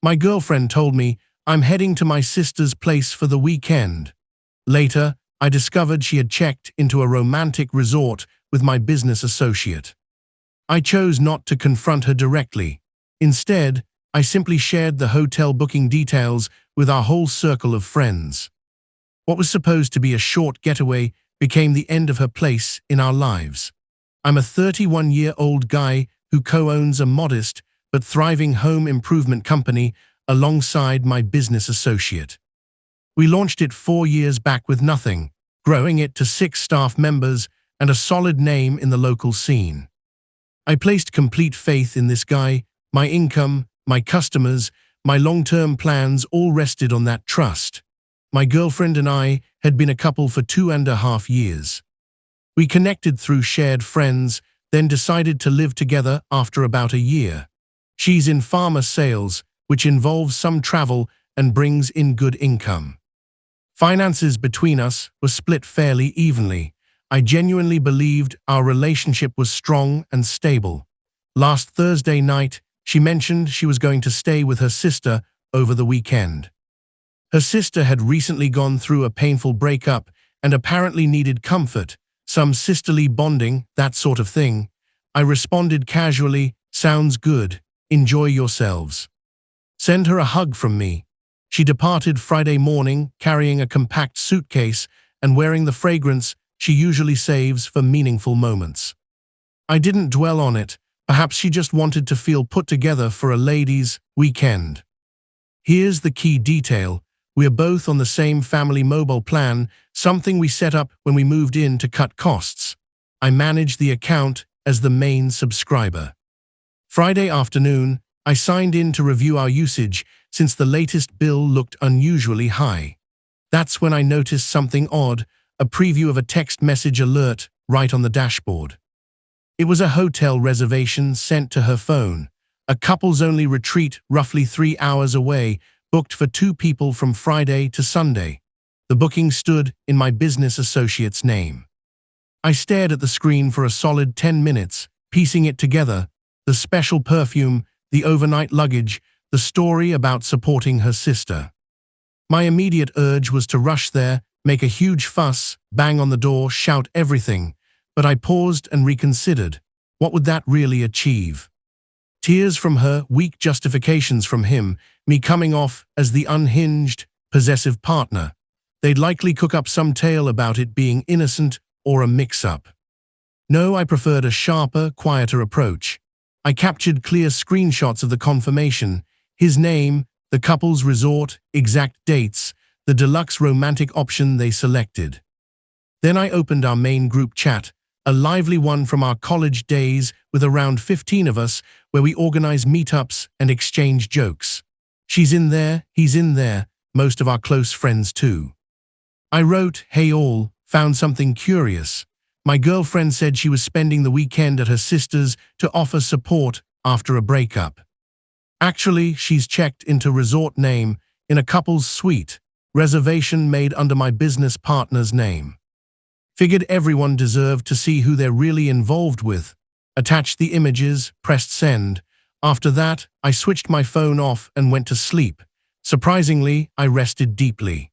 My girlfriend told me I'm heading to my sister's place for the weekend. Later, I discovered she had checked into a romantic resort with my business associate. I chose not to confront her directly. Instead, I simply shared the hotel booking details with our whole circle of friends. What was supposed to be a short getaway became the end of her place in our lives. I'm a 31-year-old guy who co-owns a modest but thriving home improvement company alongside my business associate. We launched it 4 years back with nothing, growing it to 6 staff members and a solid name in the local scene. I placed complete faith in this guy. My income, my customers, my long-term plans all rested on that trust. My girlfriend and I had been a couple for 2.5 years. We connected through shared friends, then decided to live together after about a year. She's in pharma sales, which involves some travel and brings in good income. Finances between us were split fairly evenly. I genuinely believed our relationship was strong and stable. Last Thursday night, she mentioned she was going to stay with her sister over the weekend. Her sister had recently gone through a painful breakup and apparently needed comfort, some sisterly bonding, that sort of thing. I responded casually, "Sounds good. Enjoy yourselves." "Send her a hug from me." She departed Friday morning carrying a compact suitcase and wearing the fragrance she usually saves for meaningful moments. I didn't dwell on it. Perhaps she just wanted to feel put together for a ladies' weekend. Here's the key detail. We are both on the same family mobile plan, something we set up when we moved in to cut costs. I manage the account as the main subscriber. Friday afternoon, I signed in to review our usage since the latest bill looked unusually high. That's when I noticed something odd, a preview of a text message alert right on the dashboard. It was a hotel reservation sent to her phone, a couples-only retreat roughly 3 hours away, booked for 2 people from Friday to Sunday. The booking stood in my business associate's name. I stared at the screen for a solid 10 minutes, piecing it together: the special perfume, the overnight luggage, the story about supporting her sister. My immediate urge was to rush there, make a huge fuss, bang on the door, shout everything. But I paused and reconsidered. What would that really achieve? Tears from her, weak justifications from him, me coming off as the unhinged, possessive partner. They'd likely cook up some tale about it being innocent or a mix-up. No, I preferred a sharper, quieter approach. I captured clear screenshots of the confirmation, his name, the couple's resort, exact dates, the deluxe romantic option they selected. Then I opened our main group chat, a lively one from our college days with around 15 of us, where we organize meetups and exchange jokes. She's in there, he's in there, most of our close friends too. I wrote, "Hey all, found something curious. My girlfriend said she was spending the weekend at her sister's to offer support after a breakup. Actually, she's checked into resort name in a couple's suite, reservation made under my business partner's name. Figured everyone deserved to see who they're really involved with. Attached the images, pressed send. After that, I switched my phone off and went to sleep. Surprisingly, I rested deeply.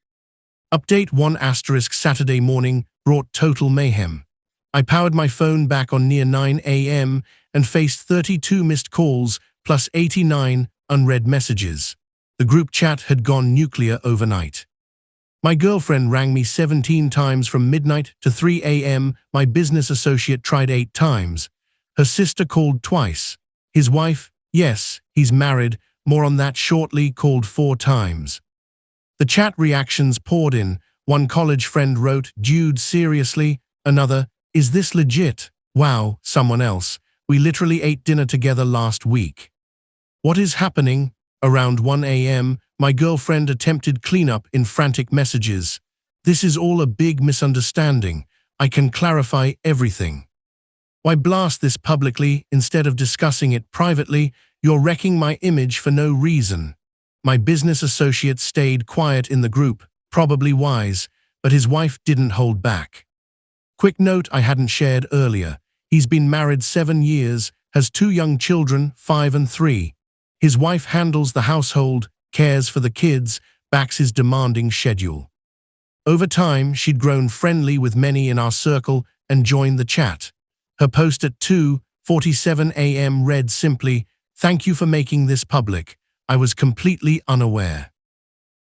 Update 1 * Saturday morning brought total mayhem. I powered my phone back on near 9 a.m. and faced 32 missed calls plus 89 unread messages. The group chat had gone nuclear overnight. My girlfriend rang me 17 times from midnight to 3 a.m. My business associate tried 8 times. Her sister called twice. His wife, yes, he's married, more on that shortly, called 4 times. The chat reactions poured in. One college friend wrote, "Dude, seriously?" Another, "Is this legit?" Wow, someone else, "We literally ate dinner together last week." What is happening? Around 1 a.m., my girlfriend attempted cleanup in frantic messages. "This is all a big misunderstanding. I can clarify everything." Why blast this publicly instead of discussing it privately? You're wrecking my image for no reason. My business associate stayed quiet in the group, probably wise, but his wife didn't hold back. Quick note I hadn't shared earlier. He's been married 7 years, has 2 young children, 5 and 3. His wife handles the household, cares for the kids, backs his demanding schedule. Over time, she'd grown friendly with many in our circle and joined the chat. Her post at 2:47 a.m. read simply, "Thank you for making this public. I was completely unaware."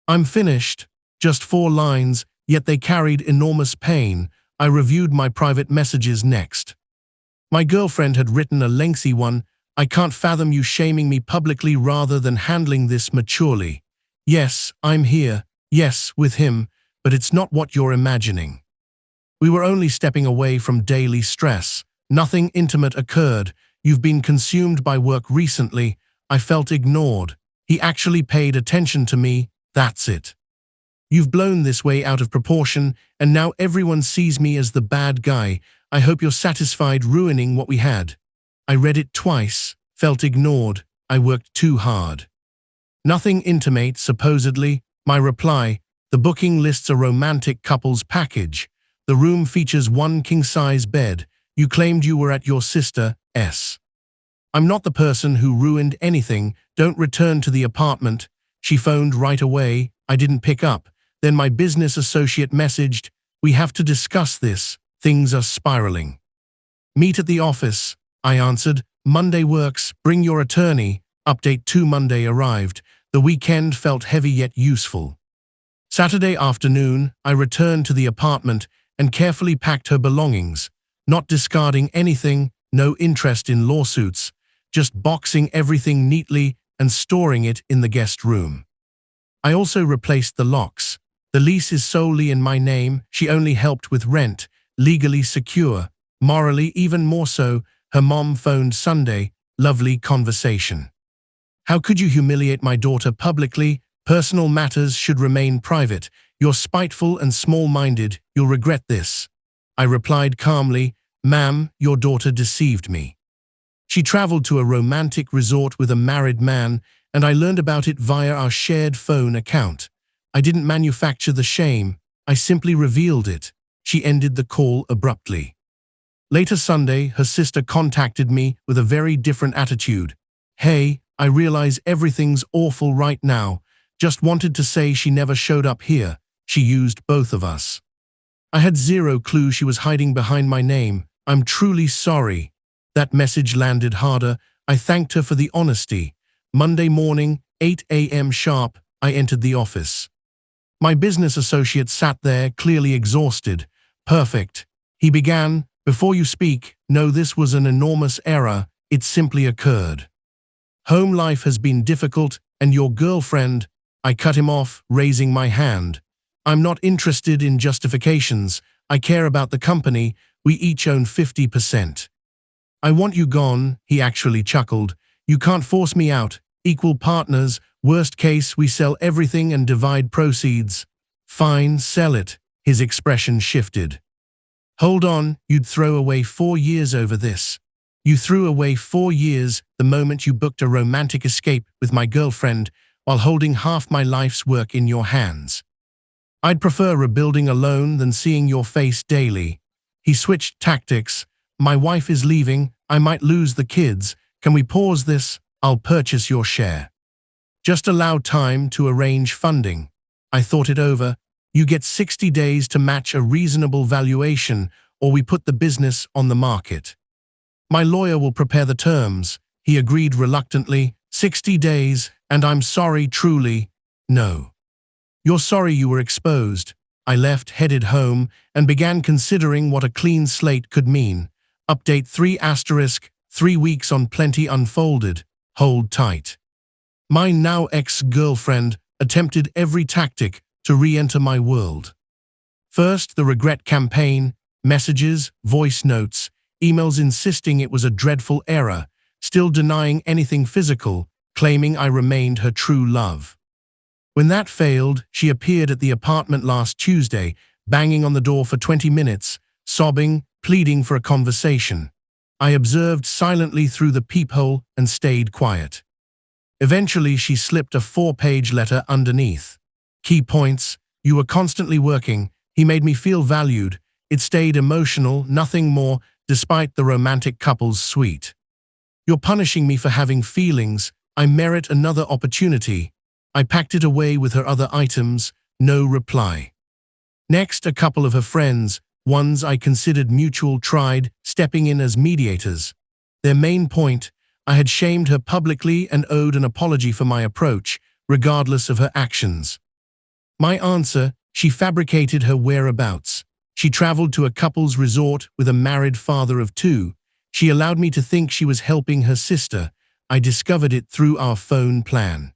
I'm finished. Just 4 lines, yet they carried enormous pain. I reviewed my private messages next. My girlfriend had written a lengthy one. "I can't fathom you shaming me publicly rather than handling this maturely. Yes, I'm here. Yes, with him, but it's not what you're imagining." We were only stepping away from daily stress. Nothing intimate occurred. "You've been consumed by work recently." I felt ignored. "He actually paid attention to me. That's it. You've blown this way out of proportion, and now everyone sees me as the bad guy. I hope you're satisfied ruining what we had." I read it twice, felt ignored. I worked too hard. "Nothing intimate, supposedly." My reply, "The booking lists a romantic couples package. The room features 1 king-size bed. You claimed you were at your sister's. I'm not the person who ruined anything. Don't return to the apartment." She phoned right away. I didn't pick up. Then my business associate messaged, "We have to discuss this. Things are spiraling." "Meet at the office." I answered, "Monday works. Bring your attorney." Update 2: Monday arrived. The weekend felt heavy yet useful. Saturday afternoon, I returned to the apartment and carefully packed her belongings, not discarding anything, no interest in lawsuits, just boxing everything neatly and storing it in the guest room. I also replaced the locks. The lease is solely in my name. She only helped with rent, legally secure, morally even more so. Her mom phoned Sunday. Lovely conversation. "How could you humiliate my daughter publicly? Personal matters should remain private. You're spiteful and small-minded. You'll regret this." I replied calmly, "Ma'am, your daughter deceived me. She traveled to a romantic resort with a married man, and I learned about it via our shared phone account. I didn't manufacture the shame. I simply revealed it." She ended the call abruptly. Later Sunday, her sister contacted me with a very different attitude. "Hey, I realize everything's awful right now. Just wanted to say she never showed up here. She used both of us." I had zero clue she was hiding behind my name. "I'm truly sorry." That message landed harder. I thanked her for the honesty. Monday morning, 8 a.m. sharp, I entered the office. My business associate sat there, clearly exhausted. "Perfect." He began, "Before you speak, know this was an enormous error. It simply occurred. Home life has been difficult, and your girlfriend—" I cut him off, raising my hand. "I'm not interested in justifications. I care about the company. We each own 50%. I want you gone." He actually chuckled. "You can't force me out. Equal partners. Worst case, we sell everything and divide proceeds." "Fine, sell it." His expression shifted. "Hold on, you'd throw away 4 years over this. You threw away 4 years the moment you booked a romantic escape with my girlfriend while holding half my life's work in your hands. I'd prefer rebuilding alone than seeing your face daily." He switched tactics. "My wife is leaving. I might lose the kids. Can we pause this? I'll purchase your share. Just allow time to arrange funding." I thought it over. "You get 60 days to match a reasonable valuation, or we put the business on the market. My lawyer will prepare the terms." He agreed reluctantly. 60 days, and I'm sorry, truly." "No. You're sorry you were exposed." I left, headed home, and began considering what a clean slate could mean. Update 3*3 weeks on plenty unfolded. Hold tight. My now ex-girlfriend attempted every tactic to re-enter my world. First, the regret campaign, messages, voice notes, emails insisting it was a dreadful error, still denying anything physical, claiming I remained her true love. When that failed, she appeared at the apartment last Tuesday, banging on the door for 20 minutes, sobbing, pleading for a conversation. I observed silently through the peephole and stayed quiet. Eventually, she slipped a 4-page letter underneath. Key points: "You were constantly working. He made me feel valued." It stayed emotional, nothing more, despite the romantic couple's suite. "You're punishing me for having feelings." I merit another opportunity. I packed it away with her other items, no reply. Next, a couple of her friends, ones I considered mutual, tried stepping in as mediators. Their main point, I had shamed her publicly and owed an apology for my approach, regardless of her actions. My answer, she fabricated her whereabouts. She traveled to a couple's resort with a married father of two. She allowed me to think she was helping her sister. I discovered it through our phone plan.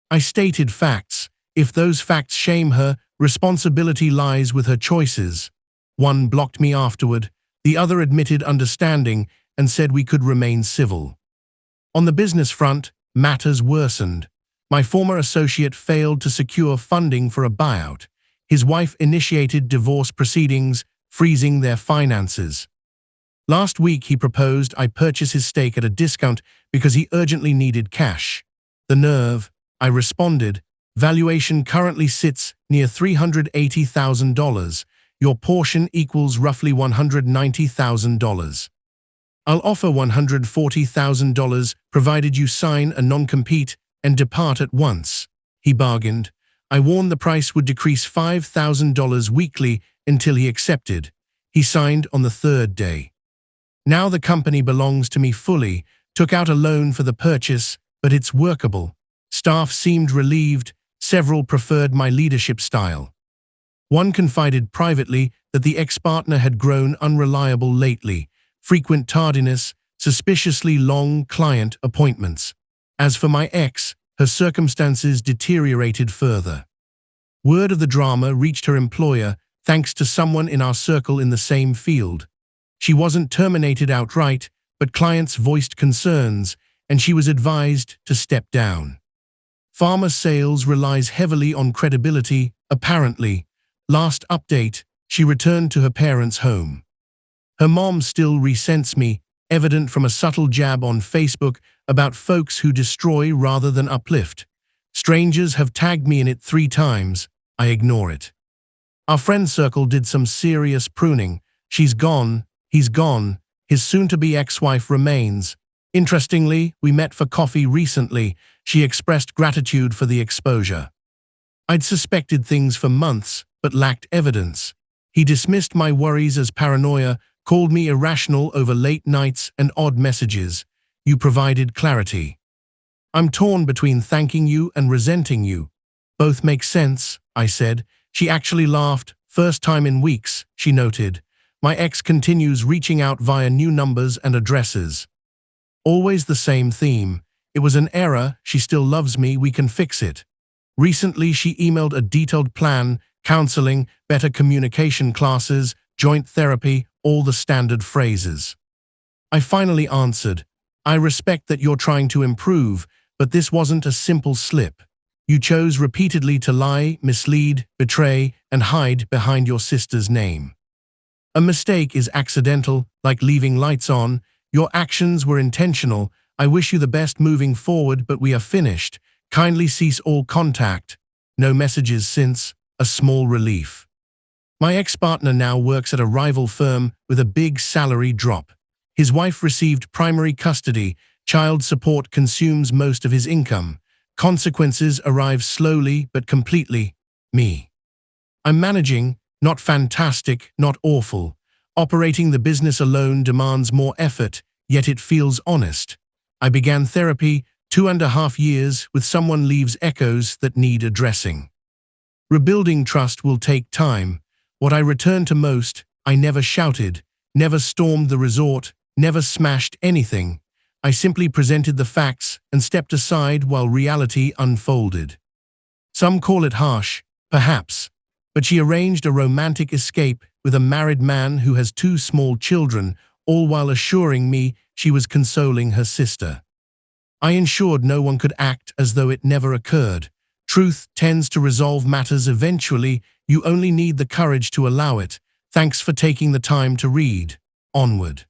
I stated facts. If those facts shame her, responsibility lies with her choices. One blocked me afterward. The other admitted understanding and said we could remain civil. On the business front, matters worsened. My former associate failed to secure funding for a buyout. His wife initiated divorce proceedings, freezing their finances. Last week he proposed I purchase his stake at a discount because he urgently needed cash. The nerve, I responded. Valuation currently sits near $380,000. Your portion equals roughly $190,000. I'll offer $140,000 provided you sign a non-compete and depart at once, he bargained. I warned the price would decrease $5,000 weekly until he accepted. He signed on the third day. Now the company belongs to me fully, took out a loan for the purchase, but it's workable. Staff seemed relieved. Several preferred my leadership style. One confided privately that the ex-partner had grown unreliable lately, frequent tardiness, suspiciously long client appointments. As for my ex, her circumstances deteriorated further. Word of the drama reached her employer thanks to someone in our circle in the same field. She wasn't terminated outright, but clients voiced concerns, and she was advised to step down. Pharma sales relies heavily on credibility, apparently. Last update, she returned to her parents' home. Her mom still resents me, evident from a subtle jab on Facebook about folks who destroy rather than uplift. Strangers have tagged me in it 3 times. I ignore it. Our friend circle did some serious pruning. She's gone, he's gone, his soon-to-be ex-wife remains. Interestingly, we met for coffee recently. She expressed gratitude for the exposure. I'd suspected things for months, but lacked evidence. He dismissed my worries as paranoia, called me irrational over late nights and odd messages. You provided clarity. I'm torn between thanking you and resenting you. Both make sense, I said. She actually laughed. First time in weeks, she noted. My ex continues reaching out via new numbers and addresses. Always the same theme. It was an error, she still loves me, we can fix it. Recently she emailed a detailed plan, counseling, better communication classes, joint therapy, all the standard phrases. I finally answered, I respect that you're trying to improve, but this wasn't a simple slip. You chose repeatedly to lie, mislead, betray, and hide behind your sister's name. A mistake is accidental, like leaving lights on. Your actions were intentional. I wish you the best moving forward, but we are finished. Kindly cease all contact. No messages since. A small relief. My ex-partner now works at a rival firm with a big salary drop. His wife received primary custody. Child support consumes most of his income. Consequences arrive slowly but completely. Me. I'm managing, not fantastic, not awful. Operating the business alone demands more effort, yet it feels honest. I began therapy 2.5 years with someone leaves echoes that need addressing. Rebuilding trust will take time. What I return to most, I never shouted, never stormed the resort, never smashed anything. I simply presented the facts and stepped aside while reality unfolded. Some call it harsh, perhaps, but she arranged a romantic escape with a married man who has 2 small children, all while assuring me she was consoling her sister. I ensured no one could act as though it never occurred. Truth tends to resolve matters eventually. You only need the courage to allow it. Thanks for taking the time to read. Onward.